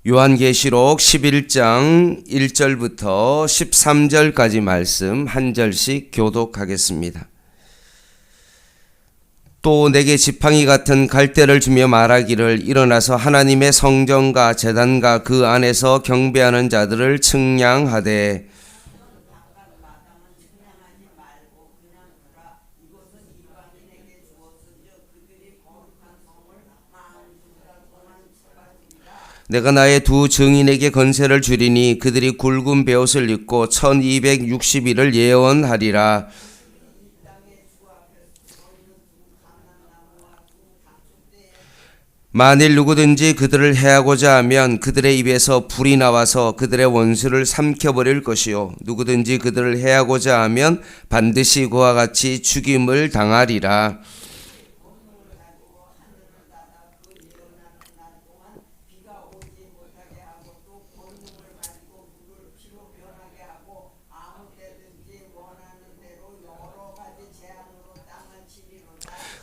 요한계시록 11장 1절부터 13절까지 말씀 한 절씩 교독하겠습니다. 또 내게 지팡이 같은 갈대를 주며 말하기를 일어나서 하나님의 성전과 제단과 그 안에서 경배하는 자들을 측량하되 내가 나의 두 증인에게 권세를 주리니 그들이 굵은 베옷을 입고 1260일을 예언하리라. 만일 누구든지 그들을 해하고자 하면 그들의 입에서 불이 나와서 그들의 원수를 삼켜버릴 것이요 누구든지 그들을 해하고자 하면 반드시 그와 같이 죽임을 당하리라.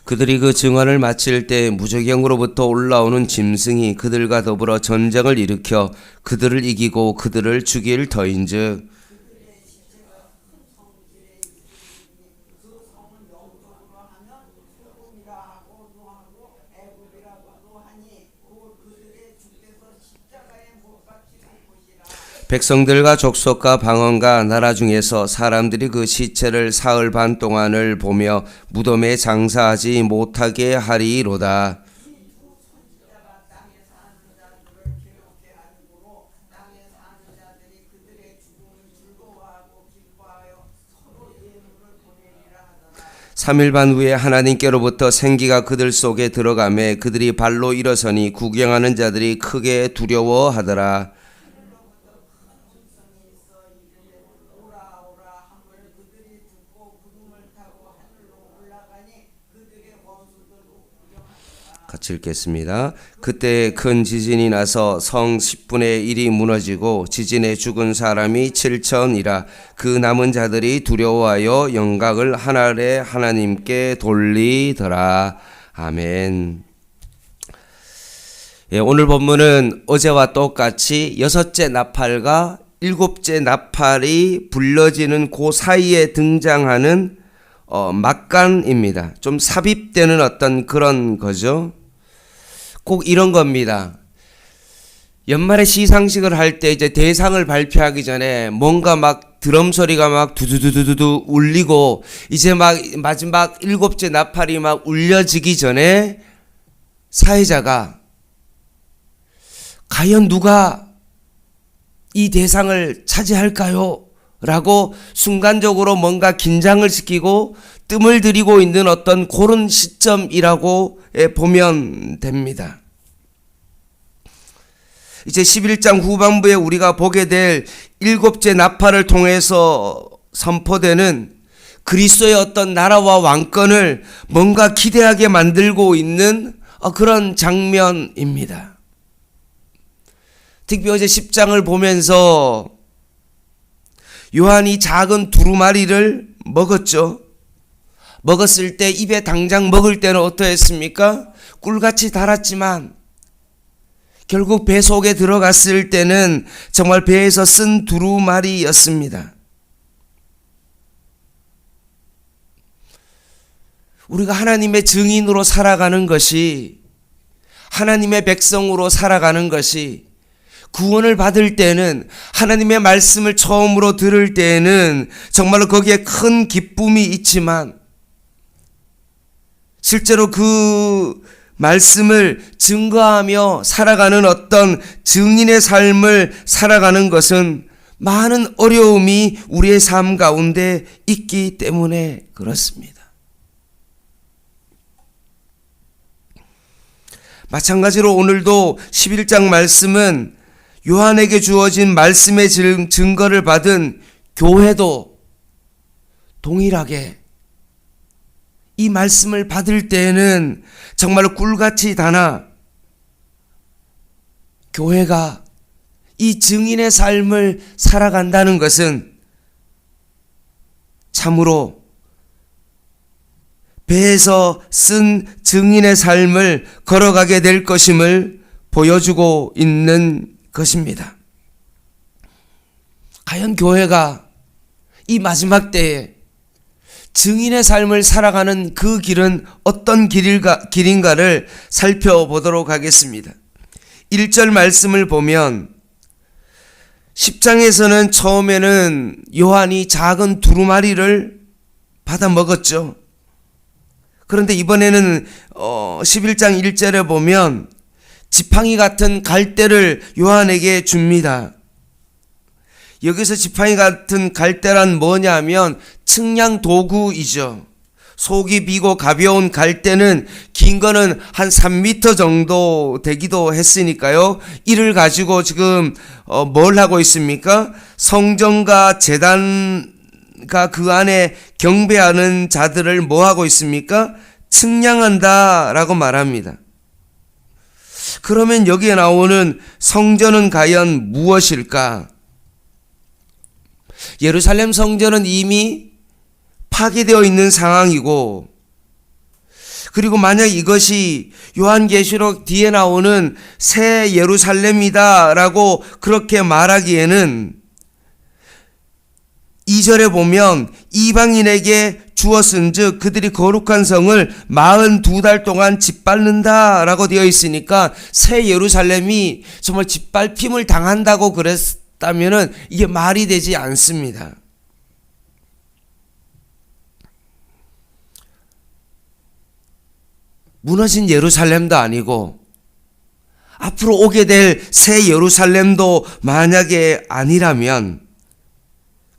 그들이 그 증언을 마칠 때 무저경으로부터 올라오는 짐승이 그들과 더불어 전쟁을 일으켜 그들을 이기고 그들을 죽일 터인즉 백성들과 족속과 방언과 나라 중에서 사람들이 그 시체를 사흘 반 동안을 보며 무덤에 장사하지 못하게 하리로다. 삼일 반 후에 하나님께로부터 생기가 그들 속에 들어가매 그들이 발로 일어서니 구경하는 자들이 크게 두려워하더라. 같이 읽겠습니다. 그때 큰 지진이 나서 성 10분의 1이 무너지고 지진에 죽은 사람이 7천이라. 그 남은 자들이 두려워하여 영광을 하늘의 하나님께 돌리더라. 아멘. 오늘 본문은 어제와 똑같이 여섯째 나팔과 일곱째 나팔이 불러지는 그 사이에 등장하는 막간입니다. 좀 삽입되는 어떤 그런 거죠. 꼭 이런 겁니다. 연말에 시상식을 할 때 이제 대상을 발표하기 전에 뭔가 막 드럼 소리가 막 두두두두두 울리고 이제 막 마지막 일곱째 나팔이 막 울려지기 전에 사회자가 과연 누가 이 대상을 차지할까요? 라고 순간적으로 뭔가 긴장을 시키고 뜸을 들이고 있는 어떤 그런 시점이라고 보면 됩니다. 이제 11장 후반부에 우리가 보게 될 일곱째 나팔을 통해서 선포되는 그리스도의 어떤 나라와 왕권을 뭔가 기대하게 만들고 있는 그런 장면입니다. 특히 어제 10장을 보면서 요한이 작은 두루마리를 먹었죠. 먹었을 때 입에 당장 먹을 때는 어떠했습니까? 꿀같이 달았지만 결국 배 속에 들어갔을 때는 정말 배에서 쓴 두루마리였습니다. 우리가 하나님의 증인으로 살아가는 것이, 하나님의 백성으로 살아가는 것이, 구원을 받을 때는, 하나님의 말씀을 처음으로 들을 때에는 정말로 거기에 큰 기쁨이 있지만 실제로 그 말씀을 증거하며 살아가는 어떤 증인의 삶을 살아가는 것은 많은 어려움이 우리의 삶 가운데 있기 때문에 그렇습니다. 마찬가지로 오늘도 11장 말씀은 요한에게 주어진 말씀의 증거를 받은 교회도 동일하게 이 말씀을 받을 때에는 정말로 꿀같이 달아 교회가 이 증인의 삶을 살아간다는 것은 참으로 배에서 쓴 증인의 삶을 걸어가게 될 것임을 보여주고 있는 것입니다. 과연 교회가 이 마지막 때에 증인의 삶을 살아가는 그 길은 어떤 길인가를 살펴보도록 하겠습니다. 1절 말씀을 보면 10장에서는 처음에는 요한이 작은 두루마리를 받아 먹었죠. 그런데 이번에는 11장 1절에 보면 지팡이 같은 갈대를 요한에게 줍니다. 여기서 지팡이 같은 갈대란 뭐냐 하면 측량 도구이죠. 속이 비고 가벼운 갈대는 긴 거는 한 3m 정도 되기도 했으니까요. 이를 가지고 지금 뭘 하고 있습니까? 성전과 제단과 그 안에 경배하는 자들을 뭐 하고 있습니까? 측량한다라고 말합니다. 그러면 여기에 나오는 성전은 과연 무엇일까? 예루살렘 성전은 이미 파괴되어 있는 상황이고, 그리고 만약 이것이 요한계시록 뒤에 나오는 새 예루살렘이다라고 그렇게 말하기에는 2절에 보면 이방인에게 주었은즉 그들이 거룩한 성을 42달 동안 짓밟는다라고 되어 있으니까 새 예루살렘이 정말 짓밟힘을 당한다고 그랬다면은 이게 말이 되지 않습니다. 무너진 예루살렘도 아니고 앞으로 오게 될 새 예루살렘도 만약에 아니라면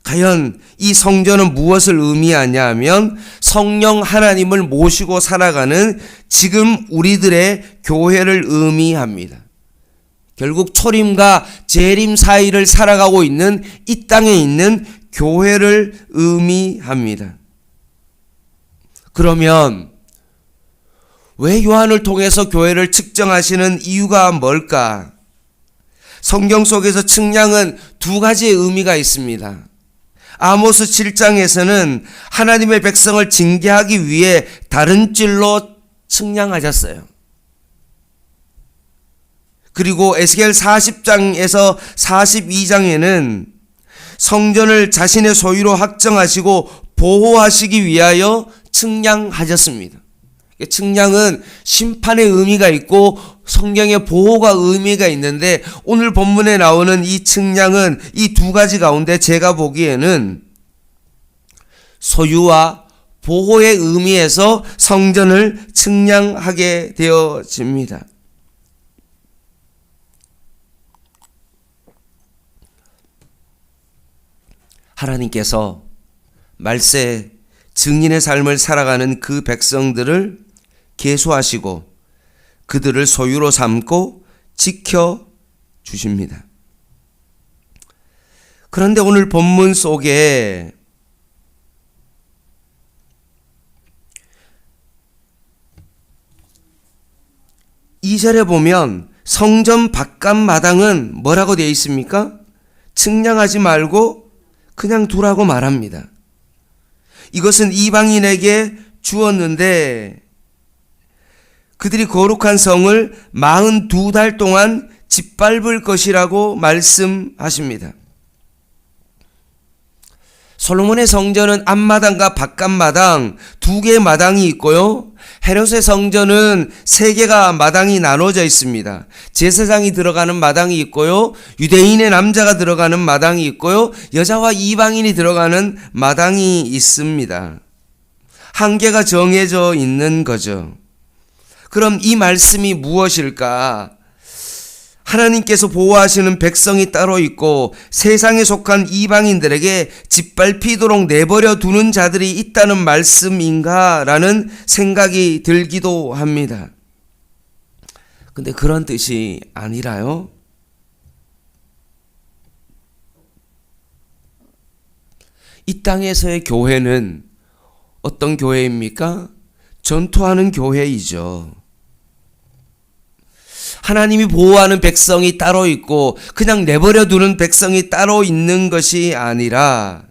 과연 이 성전은 무엇을 의미하냐 하면 성령 하나님을 모시고 살아가는 지금 우리들의 교회를 의미합니다. 결국 초림과 재림 사이를 살아가고 있는 이 땅에 있는 교회를 의미합니다. 그러면 왜 요한을 통해서 교회를 측정하시는 이유가 뭘까? 성경 속에서 측량은 두 가지의 의미가 있습니다. 아모스 7장에서는 하나님의 백성을 징계하기 위해 다른 찔로 측량하셨어요. 그리고 에스겔 40장에서 42장에는 성전을 자신의 소유로 확정하시고 보호하시기 위하여 측량하셨습니다. 측량은 심판의 의미가 있고 성경의 보호가 의미가 있는데 오늘 본문에 나오는 이 측량은 이 두 가지 가운데 제가 보기에는 소유와 보호의 의미에서 성전을 측량하게 되어집니다. 하나님께서 말세 증인의 삶을 살아가는 그 백성들을 계수하시고 그들을 소유로 삼고 지켜 주십니다. 그런데 오늘 본문 속에 (2절에) 보면 성전 바깥 마당은 뭐라고 되어 있습니까? 측량하지 말고 그냥 두라고 말합니다. 이것은 이방인에게 주었는데 그들이 거룩한 성을 42달 동안 짓밟을 것이라고 말씀하십니다. 솔로몬의 성전은 앞마당과 바깥마당 두 개의 마당이 있고요. 헤롯의 성전은 세 개가 마당이 나눠져 있습니다. 제사장이 들어가는 마당이 있고요. 유대인의 남자가 들어가는 마당이 있고요. 여자와 이방인이 들어가는 마당이 있습니다. 한계가 정해져 있는 거죠. 그럼 이 말씀이 무엇일까? 하나님께서 보호하시는 백성이 따로 있고 세상에 속한 이방인들에게 짓밟히도록 내버려 두는 자들이 있다는 말씀인가? 라는 생각이 들기도 합니다. 근데 그런 뜻이 아니라요. 이 땅에서의 교회는 어떤 교회입니까? 전투하는 교회이죠. 하나님이 보호하는 백성이 따로 있고 그냥 내버려 두는 백성이 따로 있는 것이 아니라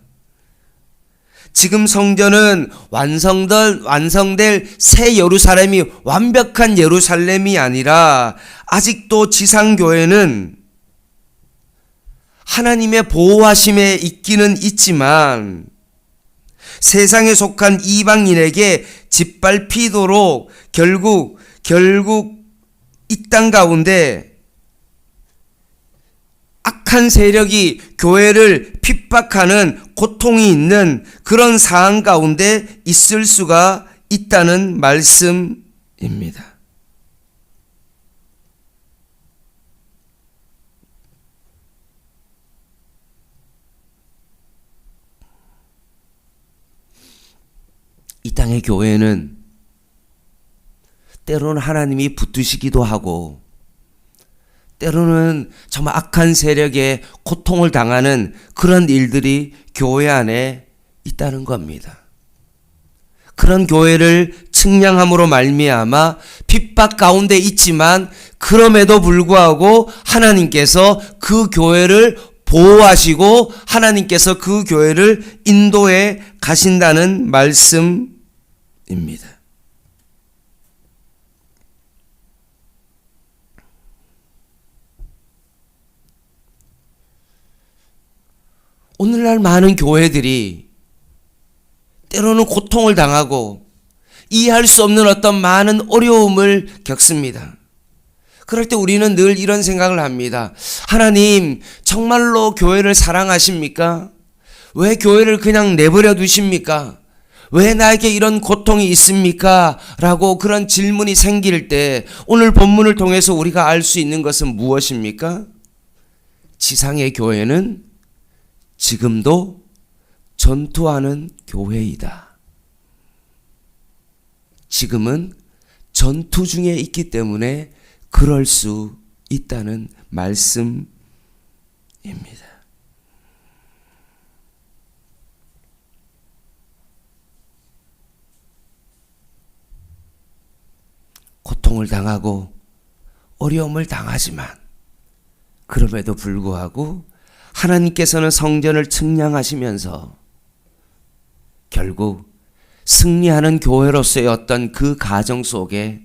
지금 성전은 완성될 새 예루살렘이 완벽한 예루살렘이 아니라 아직도 지상교회는 하나님의 보호하심에 있기는 있지만 세상에 속한 이방인에게 짓밟히도록 결국 이 땅 가운데 악한 세력이 교회를 핍박하는 고통이 있는 그런 상황 가운데 있을 수가 있다는 말씀입니다. 이 땅의 교회는 때로는 하나님이 붙드시기도 하고 때로는 정말 악한 세력에 고통을 당하는 그런 일들이 교회 안에 있다는 겁니다. 그런 교회를 측량함으로 말미암아 핍박 가운데 있지만 그럼에도 불구하고 하나님께서 그 교회를 보호하시고 하나님께서 그 교회를 인도해 가신다는 말씀입니다. 오늘날 많은 교회들이 때로는 고통을 당하고 이해할 수 없는 어떤 많은 어려움을 겪습니다. 그럴 때 우리는 늘 이런 생각을 합니다. 하나님, 정말로 교회를 사랑하십니까? 왜 교회를 그냥 내버려 두십니까? 왜 나에게 이런 고통이 있습니까? 라고 그런 질문이 생길 때 오늘 본문을 통해서 우리가 알 수 있는 것은 무엇입니까? 지상의 교회는 지금도 전투하는 교회이다. 지금은 전투 중에 있기 때문에 그럴 수 있다는 말씀입니다. 고통을 당하고 어려움을 당하지만 그럼에도 불구하고 하나님께서는 성전을 측량하시면서 결국 승리하는 교회로서의 어떤 그 가정 속에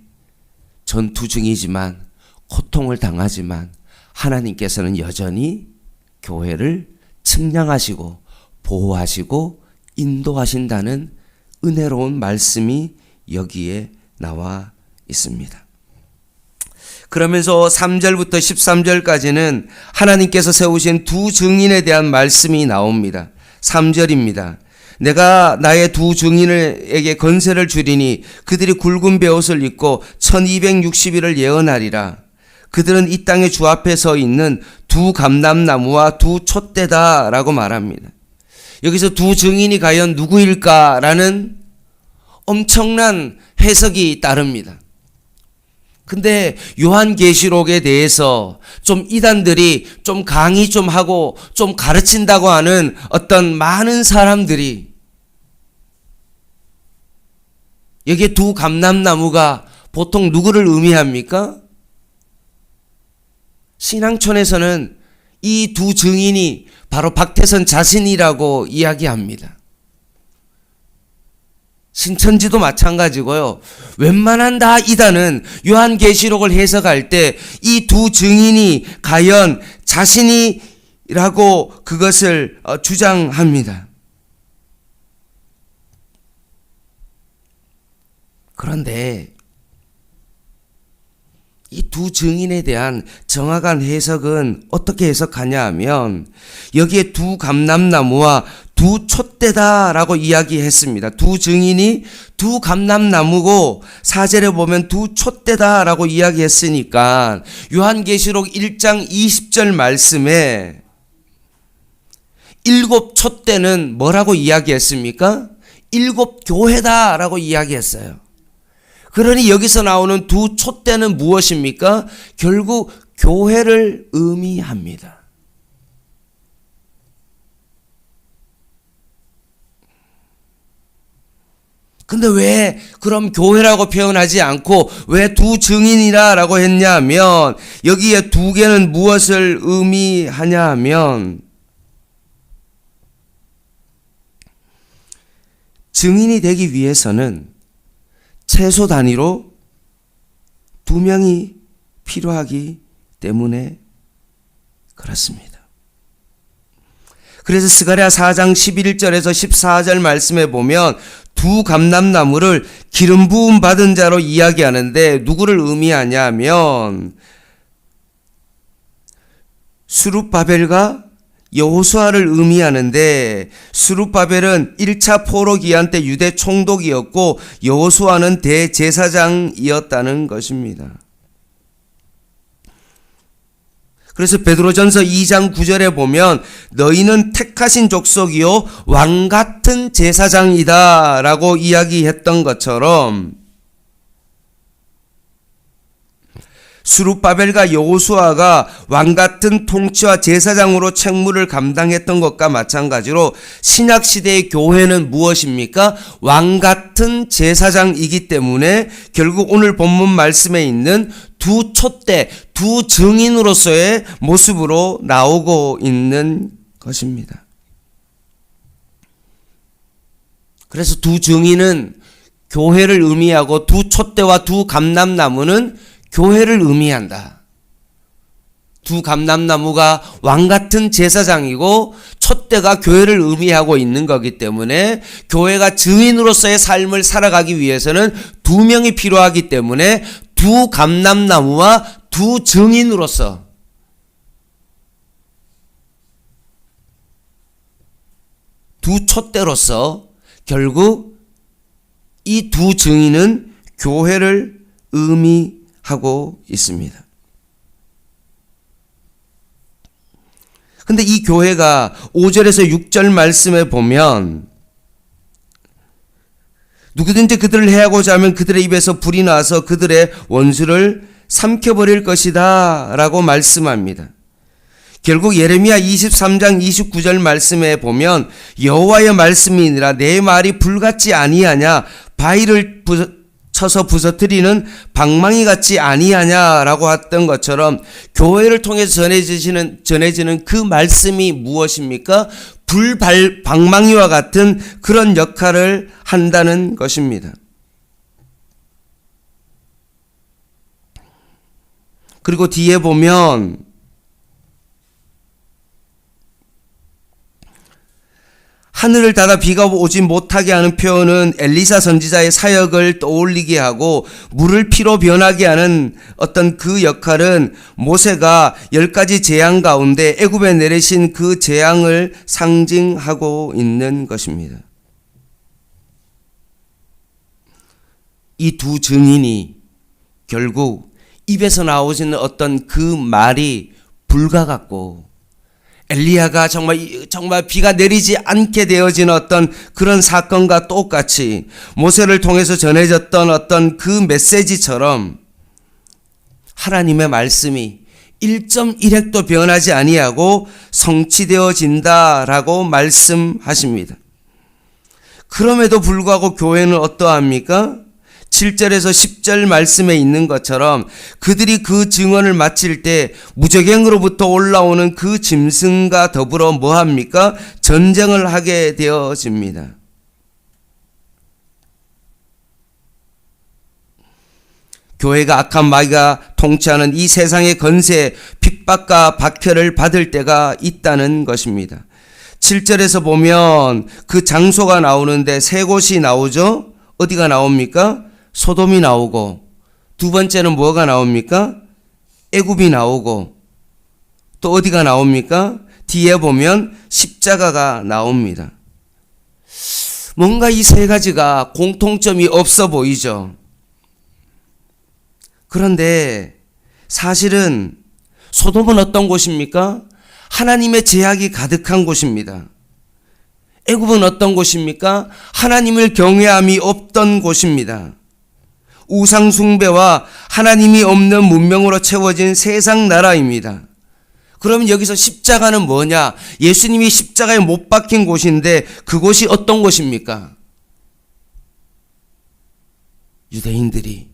전투 중이지만 고통을 당하지만 하나님께서는 여전히 교회를 측량하시고 보호하시고 인도하신다는 은혜로운 말씀이 여기에 나와 있습니다. 그러면서 3절부터 13절까지는 하나님께서 세우신 두 증인에 대한 말씀이 나옵니다. 3절입니다. 내가 나의 두 증인에게 건세를 주리니 그들이 굵은 베옷을 입고 1260일을 예언하리라. 그들은 이 땅의 주 앞에 서 있는 두 감람나무와 두 촛대다 라고 말합니다. 여기서 두 증인이 과연 누구일까라는 엄청난 해석이 따릅니다. 근데 요한계시록에 대해서 좀 이단들이 좀 강의 좀 하고 좀 가르친다고 하는 어떤 많은 사람들이 여기에 두 감람나무가 보통 누구를 의미합니까? 신앙촌에서는 이 두 증인이 바로 박태선 자신이라고 이야기합니다. 신천지도 마찬가지고요. 웬만한 다 이단은 요한계시록을 해석할 때 이 두 증인이 과연 자신이라고 그것을 주장합니다. 그런데 이 두 증인에 대한 정확한 해석은 어떻게 해석하냐 하면 여기에 두 감람나무와 두 촛대다라고 이야기했습니다. 두 증인이 두 감람나무고 4절에 보면 두 촛대다라고 이야기했으니까 요한계시록 1장 20절 말씀에 7 촛대는 뭐라고 이야기했습니까? 7 교회다라고 이야기했어요. 그러니 여기서 나오는 두 촛대는 무엇입니까? 결국 교회를 의미합니다. 근데 왜 그럼 교회라고 표현하지 않고 왜 두 증인이라고 했냐면 여기에 두 개는 무엇을 의미하냐 하면 증인이 되기 위해서는 최소 단위로 2명이 필요하기 때문에 그렇습니다. 그래서 스가랴 4장 11절에서 14절 말씀에 보면 두 감람나무를 기름 부음 받은 자로 이야기하는데 누구를 의미하냐 하면 스룹바벨과 여호수아를 의미하는데, 스룹바벨은 1차 포로 기한 때 유대 총독이었고 여호수아는 대제사장이었다는 것입니다. 그래서 베드로전서 2장 9절에 보면 너희는 택하신 족속이요 왕 같은 제사장이다 라고 이야기했던 것처럼 스룹바벨과 여호수아가 왕 같은 통치와 제사장으로 책무를 감당했던 것과 마찬가지로 신약 시대의 교회는 무엇입니까? 왕 같은 제사장이기 때문에 결국 오늘 본문 말씀에 있는 두 촛대, 두 증인으로서의 모습으로 나오고 있는 것입니다. 그래서 두 증인은 교회를 의미하고 두 촛대와 두 감람나무는 교회를 의미한다. 두 감람나무가 왕 같은 제사장이고 촛대가 교회를 의미하고 있는 거기 때문에 교회가 증인으로서의 삶을 살아가기 위해서는 두 명이 필요하기 때문에 두 감람나무와 두 증인으로서 두 촛대로서 결국 이 두 증인은 교회를 의미하고 있습니다. 근데 이 교회가 5절에서 6절 말씀에 보면 누구든지 그들을 해하고자 하면 그들의 입에서 불이 나서 그들의 원수를 삼켜버릴 것이다 라고 말씀합니다. 결국 예레미야 23장 29절 말씀에 보면 여호와의 말씀이니라 내 말이 불같지 아니하냐 바위를 쳐서 부서뜨리는 방망이 같지 아니하냐라고 했던 것처럼 교회를 통해서 전해지는 그 말씀이 무엇입니까? 방망이와 같은 그런 역할을 한다는 것입니다. 그리고 뒤에 보면 하늘을 닫아 비가 오지 못하게 하는 표현은 엘리사 선지자의 사역을 떠올리게 하고 물을 피로 변하게 하는 어떤 그 역할은 모세가 10가지 재앙 가운데 애굽에 내리신 그 재앙을 상징하고 있는 것입니다. 이 두 증인이 결국 입에서 나오시는 어떤 그 말이 불과 같고 엘리야가 정말 비가 내리지 않게 되어진 어떤 그런 사건과 똑같이 모세를 통해서 전해졌던 어떤 그 메시지처럼 하나님의 말씀이 1.1획도 변하지 아니하고 성취되어진다라고 말씀하십니다. 그럼에도 불구하고 교회는 어떠합니까? 7절에서 10절 말씀에 있는 것처럼 그들이 그 증언을 마칠 때 무저갱으로부터 올라오는 그 짐승과 더불어 뭐합니까? 전쟁을 하게 되어집니다. 교회가 악한 마귀가 통치하는 이 세상의 건세, 핍박과 박해를 받을 때가 있다는 것입니다. 7절에서 보면 그 장소가 나오는데 세 곳이 나오죠? 어디가 나옵니까? 소돔이 나오고 두 번째는 뭐가 나옵니까? 애굽이 나오고 또 어디가 나옵니까? 뒤에 보면 십자가가 나옵니다. 뭔가 이 세 가지가 공통점이 없어 보이죠. 그런데 사실은 소돔은 어떤 곳입니까? 하나님의 제약이 가득한 곳입니다. 애굽은 어떤 곳입니까? 하나님을 경외함이 없던 곳입니다. 우상 숭배와 하나님이 없는 문명으로 채워진 세상 나라입니다. 그러면 여기서 십자가는 뭐냐? 예수님이 십자가에 못 박힌 곳인데 그곳이 어떤 곳입니까? 유대인들이,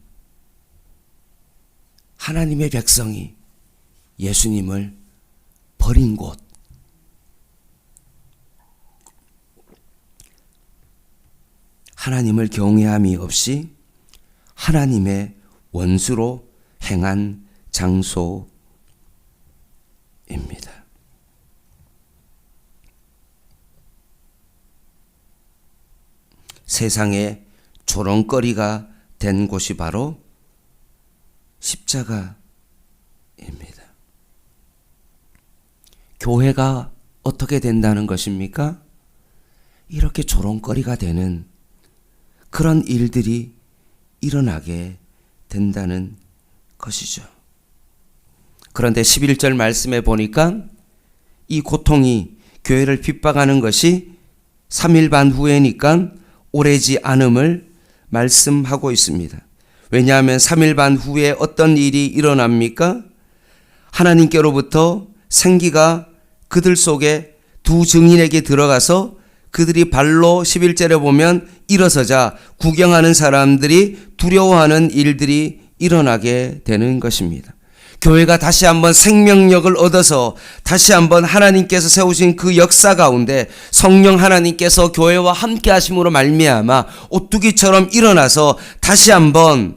하나님의 백성이 예수님을 버린 곳. 하나님을 경외함이 없이 하나님의 원수로 행한 장소입니다. 세상의 조롱거리가 된 곳이 바로 십자가입니다. 교회가 어떻게 된다는 것입니까? 이렇게 조롱거리가 되는 그런 일들이 일어나게 된다는 것이죠. 그런데 11절 말씀에 보니까 이 고통이 교회를 핍박하는 것이 3일 반 후에니까 오래지 않음을 말씀하고 있습니다. 왜냐하면 3일 반 후에 어떤 일이 일어납니까? 하나님께로부터 생기가 그들 속에 두 증인에게 들어가서 그들이 발로 11절에 보면 일어서자 구경하는 사람들이 두려워하는 일들이 일어나게 되는 것입니다. 교회가 다시 한번 생명력을 얻어서 다시 한번 하나님께서 세우신 그 역사 가운데 성령 하나님께서 교회와 함께 하심으로 말미암아 오뚜기처럼 일어나서 다시 한번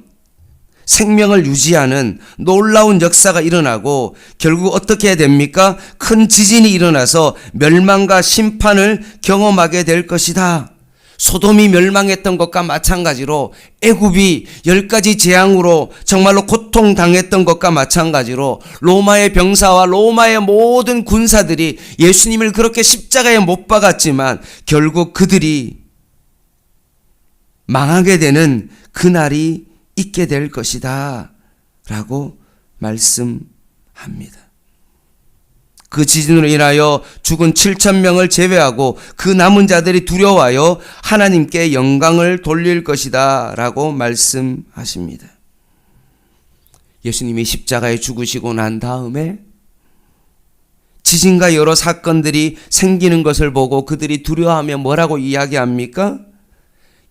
생명을 유지하는 놀라운 역사가 일어나고 결국 어떻게 해야 됩니까? 큰 지진이 일어나서 멸망과 심판을 경험하게 될 것이다. 소돔이 멸망했던 것과 마찬가지로 애굽이 10가지 재앙으로 정말로 고통당했던 것과 마찬가지로 로마의 병사와 로마의 모든 군사들이 예수님을 그렇게 십자가에 못 박았지만 결국 그들이 망하게 되는 그날이 있게 될 것이다 라고 말씀합니다. 그 지진으로 인하여 죽은 7,000명을 제외하고 그 남은 자들이 두려워하여 하나님께 영광을 돌릴 것이다 라고 말씀하십니다. 예수님이 십자가에 죽으시고 난 다음에 지진과 여러 사건들이 생기는 것을 보고 그들이 두려워하며 뭐라고 이야기합니까?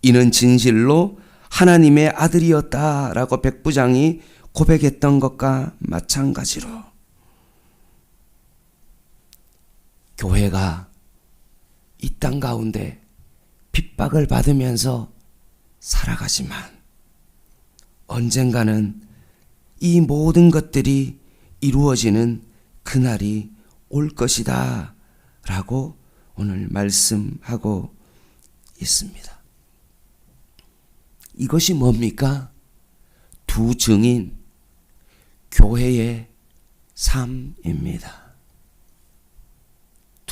이는 진실로 하나님의 아들이었다라고 백부장이 고백했던 것과 마찬가지로 교회가 이 땅 가운데 핍박을 받으면서 살아가지만 언젠가는 이 모든 것들이 이루어지는 그날이 올 것이다 라고 오늘 말씀하고 있습니다. 이것이 뭡니까? 두 증인, 교회의 삶입니다.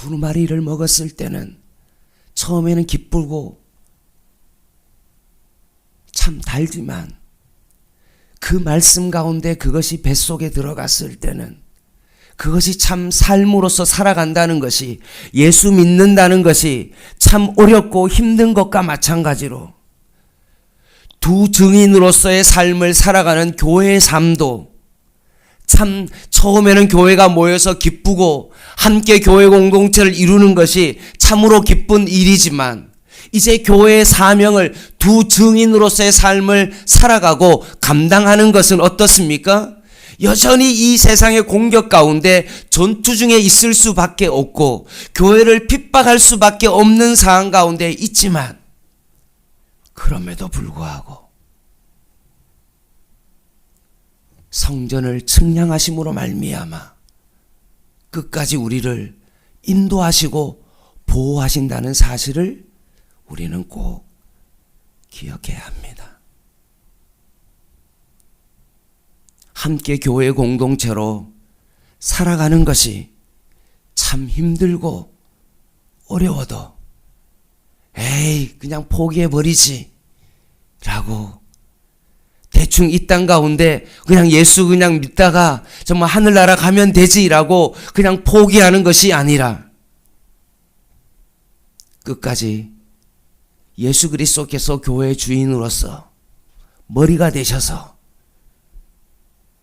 두루마리를 먹었을 때는 처음에는 기쁘고 참 달지만 그 말씀 가운데 그것이 뱃속에 들어갔을 때는 그것이 참 삶으로서 살아간다는 것이 예수 믿는다는 것이 참 어렵고 힘든 것과 마찬가지로 두 증인으로서의 삶을 살아가는 교회의 삶도 참 처음에는 교회가 모여서 기쁘고 함께 교회 공동체를 이루는 것이 참으로 기쁜 일이지만 이제 교회의 사명을 두 증인으로서의 삶을 살아가고 감당하는 것은 어떻습니까? 여전히 이 세상의 공격 가운데 전투 중에 있을 수밖에 없고 교회를 핍박할 수밖에 없는 상황 가운데 있지만 그럼에도 불구하고 성전을 측량하심으로 말미암아 끝까지 우리를 인도하시고 보호하신다는 사실을 우리는 꼭 기억해야 합니다. 함께 교회 공동체로 살아가는 것이 참 힘들고 어려워도 에이 그냥 포기해버리지 라고 대충 이 땅 가운데 그냥 예수 그냥 믿다가 정말 하늘나라 가면 되지라고 그냥 포기하는 것이 아니라 끝까지 예수 그리스도께서 교회의 주인으로서 머리가 되셔서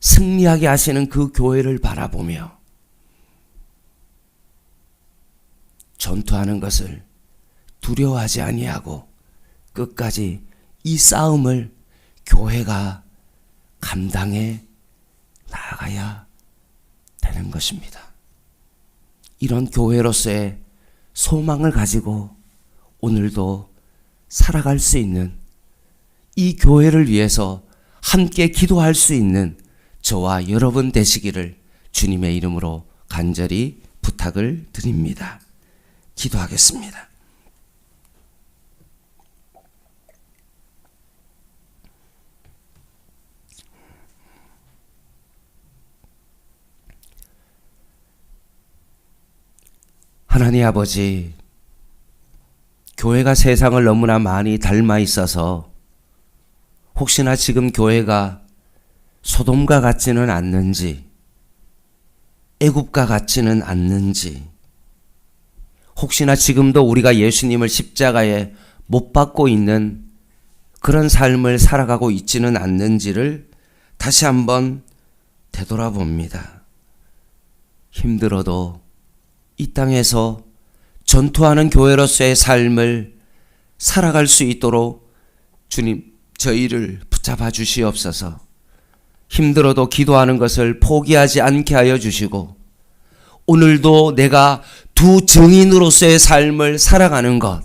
승리하게 하시는 그 교회를 바라보며 전투하는 것을 두려워하지 아니하고 끝까지 이 싸움을 교회가 감당해 나아가야 되는 것입니다. 이런 교회로서의 소망을 가지고 오늘도 살아갈 수 있는 이 교회를 위해서 함께 기도할 수 있는 저와 여러분 되시기를 주님의 이름으로 간절히 부탁을 드립니다. 기도하겠습니다. 하나님 아버지, 교회가 세상을 너무나 많이 닮아 있어서 혹시나 지금 교회가 소돔과 같지는 않는지, 애굽과 같지는 않는지, 혹시나 지금도 우리가 예수님을 십자가에 못 박고 있는 그런 삶을 살아가고 있지는 않는지를 다시 한번 되돌아봅니다. 힘들어도 이 땅에서 전투하는 교회로서의 삶을 살아갈 수 있도록 주님, 저희를 붙잡아 주시옵소서. 힘들어도 기도하는 것을 포기하지 않게 하여 주시고, 오늘도 내가 두 증인으로서의 삶을 살아가는 것,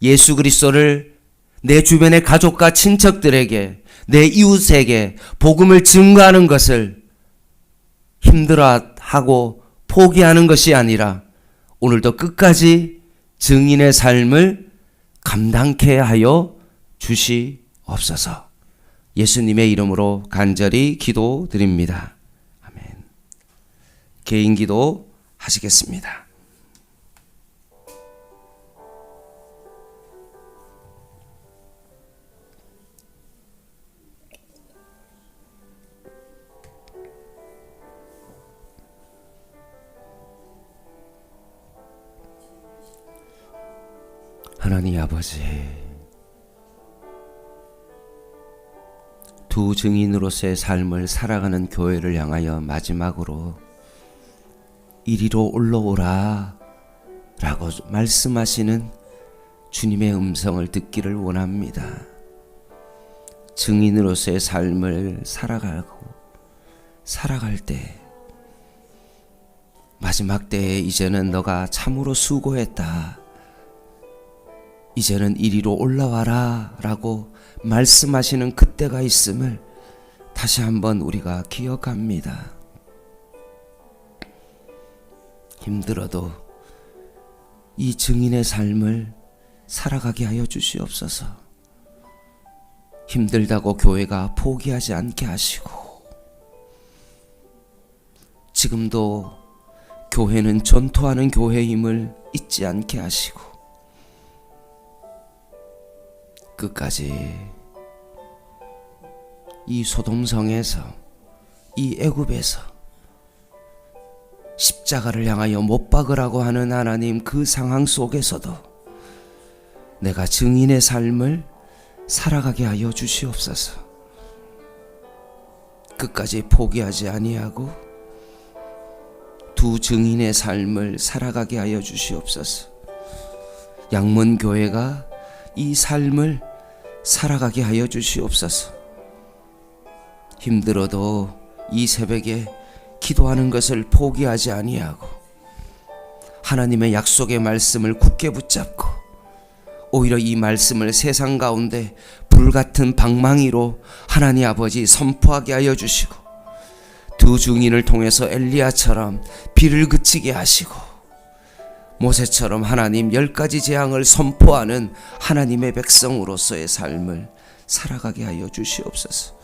예수 그리스도를 내 주변의 가족과 친척들에게, 내 이웃에게 복음을 증거하는 것을 힘들어하고 포기하는 것이 아니라 오늘도 끝까지 증인의 삶을 감당케 하여 주시옵소서. 예수님의 이름으로 간절히 기도드립니다. 아멘. 개인 기도 하시겠습니다. 하나님 아버지, 두 증인으로서의 삶을 살아가는 교회를 향하여 마지막으로 이리로 올라오라 라고 말씀하시는 주님의 음성을 듣기를 원합니다. 증인으로서의 삶을 살아갈 때, 마지막 때에 이제는 너가 참으로 수고했다, 이제는 이리로 올라와라 라고 말씀하시는 그때가 있음을 다시 한번 우리가 기억합니다. 힘들어도 이 증인의 삶을 살아가게 하여 주시옵소서. 힘들다고 교회가 포기하지 않게 하시고, 지금도 교회는 전투하는 교회임을 잊지 않게 하시고, 끝까지 이 소돔성에서, 이 애굽에서 십자가를 향하여 못 박으라고 하는 하나님, 그 상황 속에서도 내가 증인의 삶을 살아가게 하여 주시옵소서. 끝까지 포기하지 아니하고 두 증인의 삶을 살아가게 하여 주시옵소서. 양문교회가 이 삶을 살아가게 하여 주시옵소서. 힘들어도 이 새벽에 기도하는 것을 포기하지 아니하고 하나님의 약속의 말씀을 굳게 붙잡고, 오히려 이 말씀을 세상 가운데 불같은 방망이로 하나님 아버지 선포하게 하여 주시고, 두 증인을 통해서 엘리야처럼 비를 그치게 하시고, 모세처럼 하나님 10가지 재앙을 선포하는 하나님의 백성으로서의 삶을 살아가게 하여 주시옵소서.